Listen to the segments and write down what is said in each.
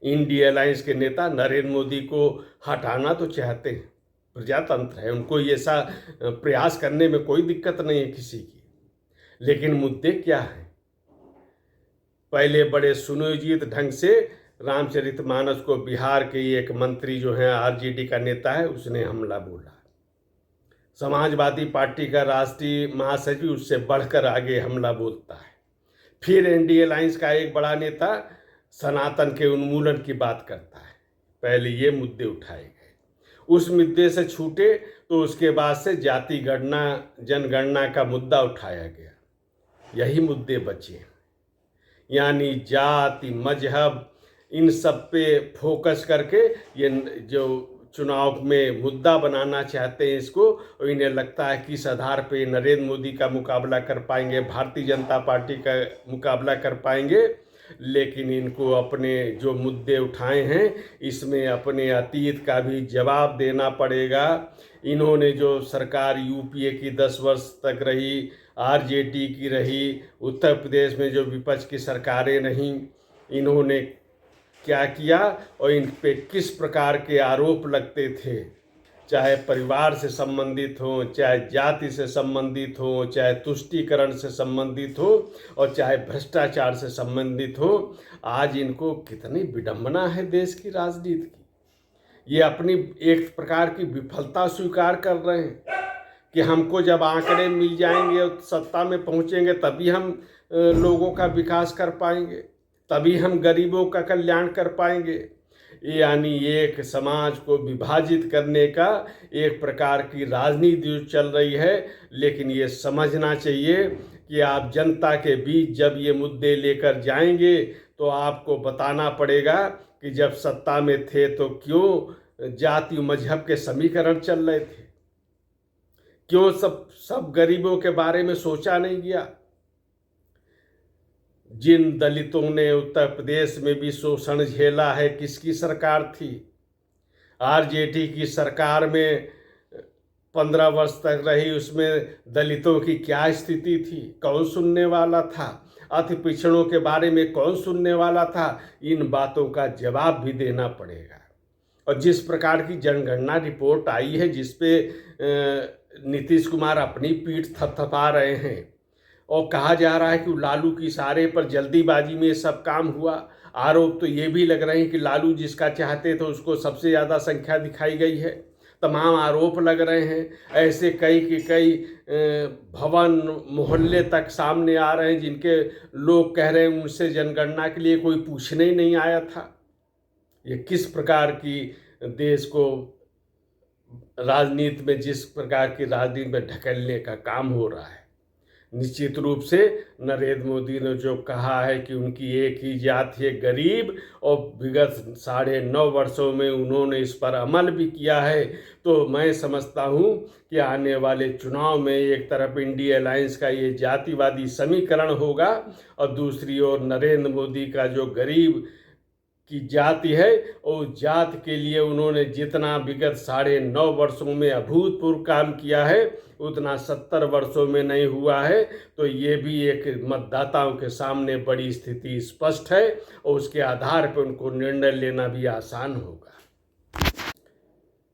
India alliance के नेता नरेंद्र मोदी को हटाना तो चाहते हैं, प्रजातंत्र है, उनको ये ऐसा प्रयास करने में कोई दिक्कत नहीं है किसी की। लेकिन मुद्दे क्या हैं? पहले बड़े सुनियोजित ढंग से रामचरितमानस को बिहार के एक मंत्री जो हैं, आरजेडी का नेता है, उसने हमला बोला। समाजवादी पार्टी का राष्ट्रीय महासचिव उससे बढ़कर आगे हमला बोलता है। फिर एनडीए अलायंस का एक बड़ा नेता सनातन के उन्मूलन की बात करता है। पहले ये मुद्दे उठाए गए, उस मुद्दे से छूटे तो उसके बाद से जाति गणना जनगणना का मुद्दा उठाया गया। यही मुद्दे बचे, यानी जाति मजहब इन सब पे फोकस करके ये जो चुनाव में मुद्दा बनाना चाहते हैं इसको, और इन्हें लगता है कि इस आधार पे नरेंद्र मोदी का मुकाबला कर पाएंगे, भारतीय जनता पार्टी का मुकाबला कर पाएंगे। लेकिन इनको अपने जो मुद्दे उठाए हैं इसमें अपने अतीत का भी जवाब देना पड़ेगा। इन्होंने जो सरकार यूपीए की 10 वर्ष तक रही, आरजेडी की रही, उत्तर प्रदेश में जो विपक्ष की सरकारें रहीं, इन्होंने क्या किया और इन पे किस प्रकार के आरोप लगते थे, चाहे परिवार से संबंधित हो, चाहे जाति से संबंधित हो, चाहे तुष्टीकरण से संबंधित हो और चाहे भ्रष्टाचार से संबंधित हो। आज इनको कितनी विडंबना है देश की राजनीति की। ये अपनी एक प्रकार की विफलता स्वीकार कर रहे हैं कि हमको जब आंकड़े मिल जाएंगे और सत्ता में पहुंचेंगे तभी हम लोगों का विकास कर पाएंगे, तभी हम गरीबों का कल्याण कर पाएंगे। यानी एक समाज को विभाजित करने का एक प्रकार की राजनीति चल रही है। लेकिन ये समझना चाहिए कि आप जनता के बीच जब ये मुद्दे लेकर जाएंगे तो आपको बताना पड़ेगा कि जब सत्ता में थे तो क्यों जाति मजहब के समीकरण चल रहे थे, क्यों सब गरीबों के बारे में सोचा नहीं गया। जिन दलितों ने उत्तर प्रदेश में भी शोषण झेला है, किसकी सरकार थी? आरजेडी की सरकार में 15 वर्ष तक रही, उसमें दलितों की क्या स्थिति थी? कौन सुनने वाला था? अति पिछड़ों के बारे में कौन सुनने वाला था? इन बातों का जवाब भी देना पड़ेगा। और जिस प्रकार की जनगणना रिपोर्ट आई है जिसपे नीतीश कुमार अपनी पीठ थपथपा रहे हैं और कहा जा रहा है कि लालू की इशारे पर जल्दीबाजी में सब काम हुआ। आरोप तो ये भी लग रहे हैं कि लालू जिसका चाहते थे उसको सबसे ज़्यादा संख्या दिखाई गई है। तमाम आरोप लग रहे हैं। ऐसे कई के कई भवन मोहल्ले तक सामने आ रहे हैं जिनके लोग कह रहे हैं उनसे जनगणना के लिए कोई पूछने ही नहीं आया था। ये किस प्रकार की देश को राजनीति में, जिस प्रकार की राजनीति में ढकेलने का काम हो रहा है। निश्चित रूप से नरेंद्र मोदी ने जो कहा है कि उनकी एक ही जाति है गरीब, और विगत 9.5 वर्षों में उन्होंने इस पर अमल भी किया है, तो मैं समझता हूँ कि आने वाले चुनाव में एक तरफ इंडिया अलायंस का ये जातिवादी समीकरण होगा और दूसरी ओर नरेंद्र मोदी का जो गरीब की जाति है और जाति के लिए उन्होंने जितना विगत 9.5 वर्षों में अभूतपूर्व काम किया है उतना 70 वर्षों में नहीं हुआ है। तो ये भी एक मतदाताओं के सामने बड़ी स्थिति स्पष्ट है और उसके आधार पर उनको निर्णय लेना भी आसान होगा।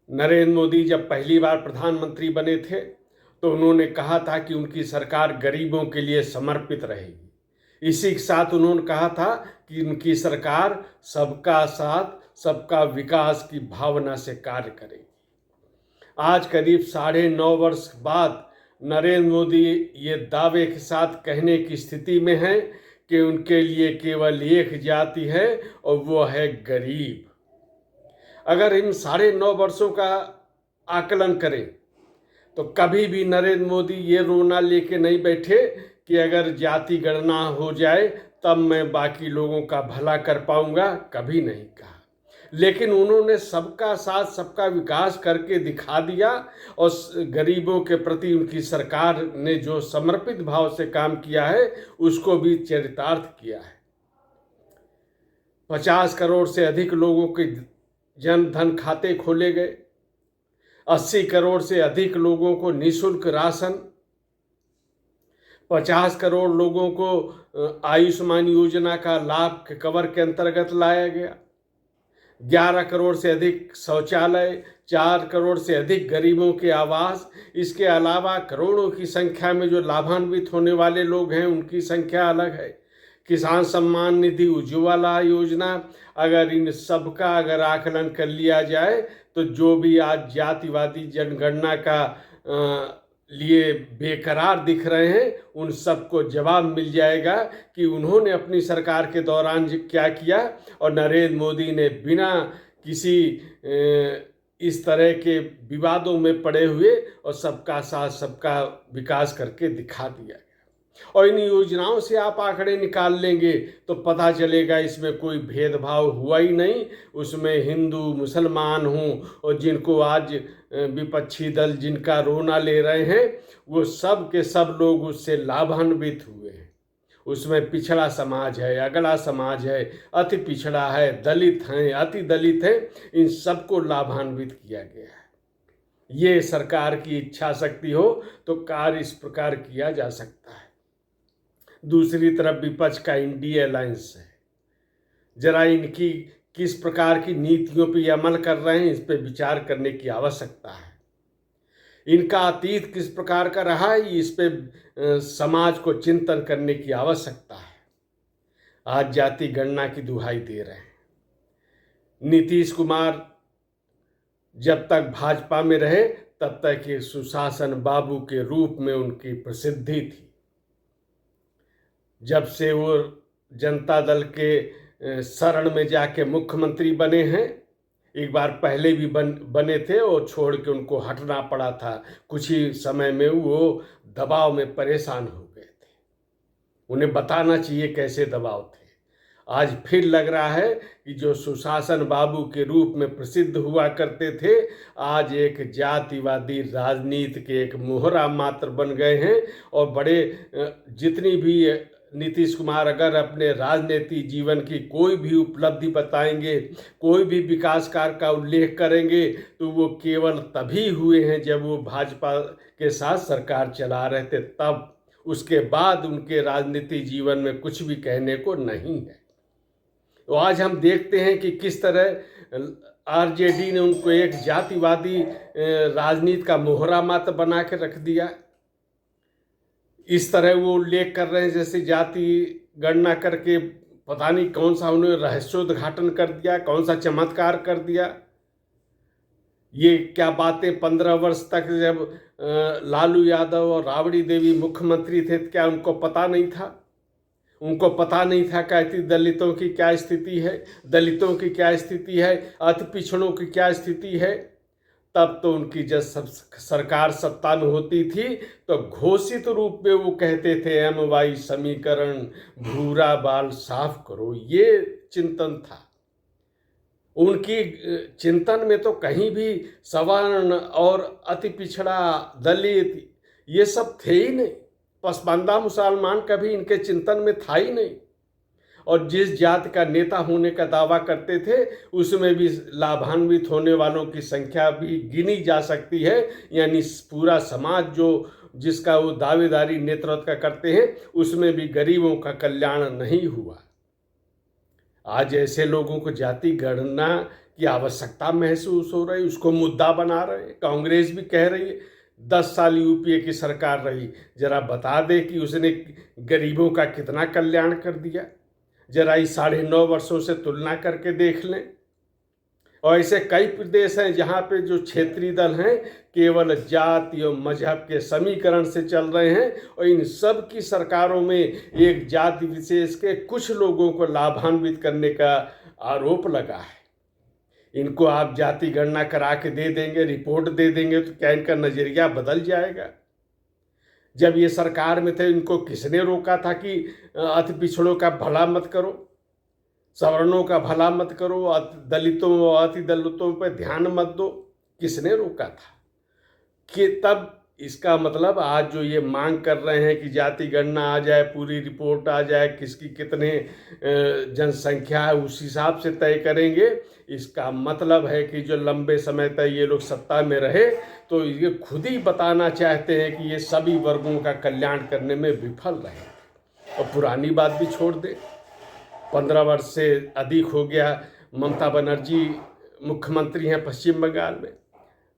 नरेंद्र मोदी जब पहली बार प्रधानमंत्री बने थे तो उन्होंने कहा था कि उनकी सरकार गरीबों के लिए समर्पित रहेगी। इसी के साथ उन्होंने कहा था कि उनकी सरकार सबका साथ सबका विकास की भावना से कार्य करेगी। आज करीब 9.5 वर्ष बाद नरेंद्र मोदी ये दावे के साथ कहने की स्थिति में हैं कि उनके लिए केवल एक जाति है और वो है गरीब। अगर इन 9.5 वर्षों का आकलन करें तो कभी भी नरेंद्र मोदी ये रोना लेके नहीं बैठे कि अगर जाति गणना हो जाए तब मैं बाकी लोगों का भला कर पाऊंगा, कभी नहीं कहा। लेकिन उन्होंने सबका साथ सबका विकास करके दिखा दिया और गरीबों के प्रति उनकी सरकार ने जो समर्पित भाव से काम किया है उसको भी चरितार्थ किया है। 50 करोड़ से अधिक लोगों के जन धन खाते खोले गए, 80 करोड़ से अधिक लोगों को निःशुल्क राशन, 50 करोड़ लोगों को आयुष्मान योजना का लाभ कवर के अंतर्गत लाया गया। 11 करोड़ से अधिक शौचालय, 4 करोड़ से अधिक गरीबों के आवास, इसके अलावा करोड़ों की संख्या में जो लाभान्वित होने वाले लोग हैं उनकी संख्या अलग है। किसान सम्मान निधि, उज्ज्वला योजना, अगर इन सब का अगर आकलन कर लिया जाए तो जो भी आज जातिवादी जनगणना का लिए बेकरार दिख रहे हैं उन सबको जवाब मिल जाएगा कि उन्होंने अपनी सरकार के दौरान क्या किया, और नरेंद्र मोदी ने बिना किसी इस तरह के विवादों में पड़े हुए और सबका साथ सबका विकास करके दिखा दिया। और इन योजनाओं से आप आंकड़े निकाल लेंगे तो पता चलेगा इसमें कोई भेदभाव हुआ ही नहीं। उसमें हिंदू मुसलमान हों और जिनको आज विपक्षी दल जिनका रोना ले रहे हैं वो सब के सब लोग उससे लाभान्वित हुए हैं। उसमें पिछड़ा समाज है, अगला समाज है, अति पिछड़ा है, दलित हैं, अति दलित हैं, इन सबको लाभान्वित किया गया है। ये सरकार की इच्छा शक्ति हो तो कार्य इस प्रकार किया जा सकता है। दूसरी तरफ विपक्ष का इंडिया अलायंस है, जरा इनकी किस प्रकार की नीतियों पर अमल कर रहे हैं इस पर विचार करने की आवश्यकता है। इनका अतीत किस प्रकार का रहा है इस पे समाज को चिंतन करने की आवश्यकता है। आज जाति गणना की दुहाई दे रहे हैं। नीतीश कुमार जब तक भाजपा में रहे तब तक ये सुशासन बाबू के रूप में उनकी प्रसिद्धि थी। जब से वो जनता दल के शरण में जाके मुख्यमंत्री बने हैं, एक बार पहले भी बने थे और छोड़ के उनको हटना पड़ा था। कुछ ही समय में वो दबाव में परेशान हो गए थे। उन्हें बताना चाहिए कैसे दबाव थे। आज फिर लग रहा है कि जो सुशासन बाबू के रूप में प्रसिद्ध हुआ करते थे आज एक जातिवादी राजनीति के एक मोहरा मात्र बन गए हैं। और बड़े जितनी भी नीतीश कुमार अगर अपने राजनीतिक जीवन की कोई भी उपलब्धि बताएंगे, कोई भी विकास कार्य का उल्लेख करेंगे तो वो केवल तभी हुए हैं जब वो भाजपा के साथ सरकार चला रहे थे, तब। उसके बाद उनके राजनीतिक जीवन में कुछ भी कहने को नहीं है। तो आज हम देखते हैं कि किस तरह आरजेडी ने उनको एक जातिवादी राजनीति का मोहरा मात्र बना के रख दिया। इस तरह वो उल्लेख कर रहे हैं जैसे जाति गणना करके पता नहीं कौन सा उन्होंने रहस्योद्घाटन कर दिया, कौन सा चमत्कार कर दिया। ये क्या बातें 15 वर्ष तक जब लालू यादव और राबड़ी देवी मुख्यमंत्री थे क्या उनको पता नहीं था? उनको पता नहीं था कि दलितों की क्या स्थिति है, दलितों की क्या स्थिति है, अति पिछड़ों की क्या स्थिति है। तब तो उनकी जब सरकार सत्ता में होती थी तो घोषित रूप में वो कहते थे MY समीकरण, भूरा बाल साफ करो। ये चिंतन था उनकी। चिंतन में तो कहीं भी सवर्ण और अति पिछड़ा, दलित ये सब थे ही नहीं। पसमानदा मुसलमान कभी इनके चिंतन में था ही नहीं। और जिस जाति का नेता होने का दावा करते थे उसमें भी लाभान्वित होने वालों की संख्या भी गिनी जा सकती है। यानी पूरा समाज जो जिसका वो दावेदारी नेतृत्व का करते हैं उसमें भी गरीबों का कल्याण नहीं हुआ। आज ऐसे लोगों को जाति गणना की आवश्यकता महसूस हो रही, उसको मुद्दा बना रहे। कांग्रेस भी कह रही है 10 साल यूपीए की सरकार रही, जरा बता दे कि उसने गरीबों का कितना कल्याण कर दिया। जरा इस 9.5 वर्षों से तुलना करके देख लें। और ऐसे कई प्रदेश हैं जहाँ पे जो क्षेत्रीय दल हैं केवल जाति और मजहब के समीकरण से चल रहे हैं और इन सब की सरकारों में एक जाति विशेष के कुछ लोगों को लाभान्वित करने का आरोप लगा है। इनको आप जाति गणना करा के दे देंगे, रिपोर्ट दे देंगे तो क्या इनका नज़रिया बदल जाएगा? जब ये सरकार में थे इनको किसने रोका था कि अति पिछड़ों का भला मत करो, सवर्णों का भला मत करो, दलितों और अति दलितों पर ध्यान मत दो? किसने रोका था? कि तब इसका मतलब आज जो ये मांग कर रहे हैं कि जाति गणना आ जाए, पूरी रिपोर्ट आ जाए, किसकी कितने जनसंख्या है उस हिसाब से तय करेंगे। इसका मतलब है कि जो लंबे समय तक ये लोग सत्ता में रहे तो ये खुद ही बताना चाहते हैं कि ये सभी वर्गों का कल्याण करने में विफल रहे। और पुरानी बात भी छोड़ दे, 15 वर्ष से अधिक हो गया ममता बनर्जी मुख्यमंत्री हैं पश्चिम बंगाल में,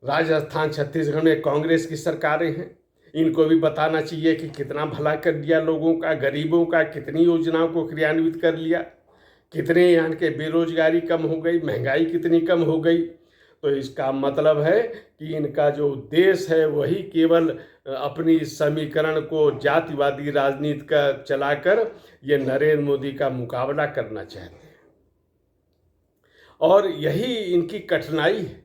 राजस्थान छत्तीसगढ़ में कांग्रेस की सरकारें हैं। इनको भी बताना चाहिए कि कितना भला कर दिया लोगों का, गरीबों का, कितनी योजनाओं को क्रियान्वित कर लिया, कितने यहाँ के बेरोजगारी कम हो गई, महंगाई कितनी कम हो गई। तो इसका मतलब है कि इनका जो उद्देश्य है वही केवल अपनी समीकरण को जातिवादी राजनीति का चलाकर ये नरेंद्र मोदी का मुकाबला करना चाहते हैं। और यही इनकी कठिनाई है